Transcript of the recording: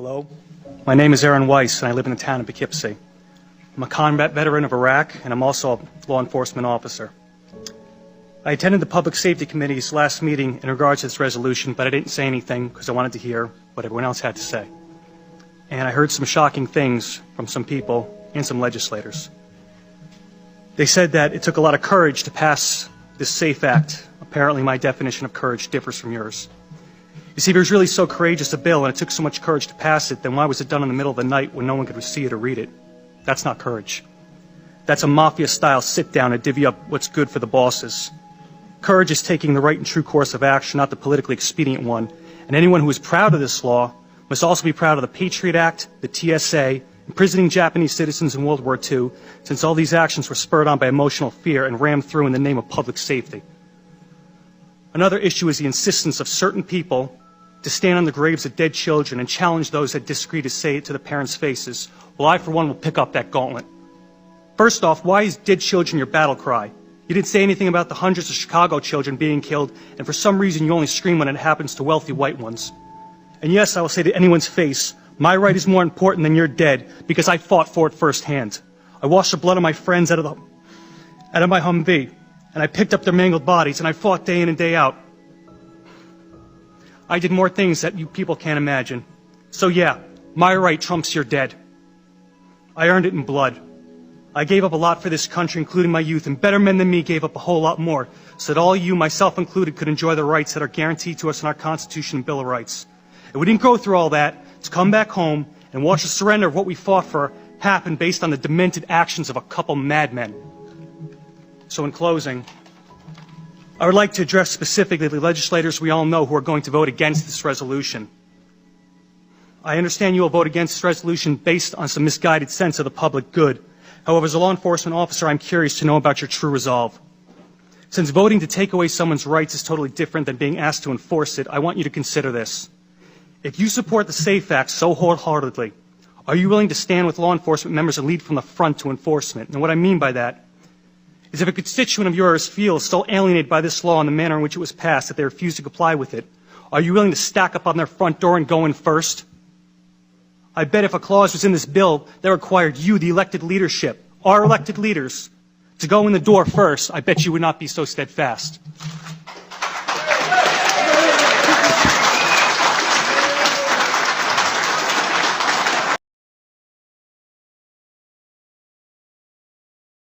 Hello, my name is Aaron Weiss, and I live in the town of Poughkeepsie. I'm a combat veteran of Iraq, and I'm also a law enforcement officer. I attended the Public Safety Committee's last meeting in regards to this resolution, but I didn't say anything because I wanted to hear what everyone else had to say. And I heard some shocking things from some people and some legislators. They said that it took a lot of courage to pass this SAFE Act. Apparently my definition of courage differs from yours. You see, if it was really so courageous a bill and it took so much courage to pass it, then why was it done in the middle of the night when no one could see it or read it? That's not courage. That's a mafia-style sit-down to divvy up what's good for the bosses. Courage is taking the right and true course of action, not the politically expedient one. And anyone who is proud of this law must also be proud of the Patriot Act, the TSA, imprisoning Japanese citizens in World War II, since all these actions were spurred on by emotional fear and rammed through in the name of public safety. Another issue is the insistence of certain people to stand on the graves of dead children and challenge those that disagree to say it to the parents' faces. Well, I, for one, will pick up that gauntlet. First off, why is dead children your battle cry? You didn't say anything about the hundreds of Chicago children being killed, and for some reason you only scream when it happens to wealthy white ones. And yes, I will say to anyone's face, my right is more important than your dead, because I fought for it firsthand. I washed the blood of my friends out of my Humvee, and I picked up their mangled bodies, and I fought day in and day out. I did more things that you people can't imagine. So yeah, my right trumps your dead. I earned it in blood. I gave up a lot for this country, including my youth, and better men than me gave up a whole lot more, so that all you, myself included, could enjoy the rights that are guaranteed to us in our Constitution and Bill of Rights. And we didn't go through all that to come back home and watch the surrender of what we fought for happen based on the demented actions of a couple madmen. So in closing, I would like to address specifically the legislators we all know who are going to vote against this resolution. I understand you will vote against this resolution based on some misguided sense of the public good. However, as a law enforcement officer, I'm curious to know about your true resolve. Since voting to take away someone's rights is totally different than being asked to enforce it, I want you to consider this. If you support the SAFE Act so wholeheartedly, are you willing to stand with law enforcement members and lead from the front to enforcement? And what I mean by that is if a constituent of yours feels so alienated by this law and the manner in which it was passed that they refuse to comply with it, are you willing to stack up on their front door and go in first? I bet if a clause was in this bill that required you, the elected leadership, our elected leaders, to go in the door first, I bet you would not be so steadfast.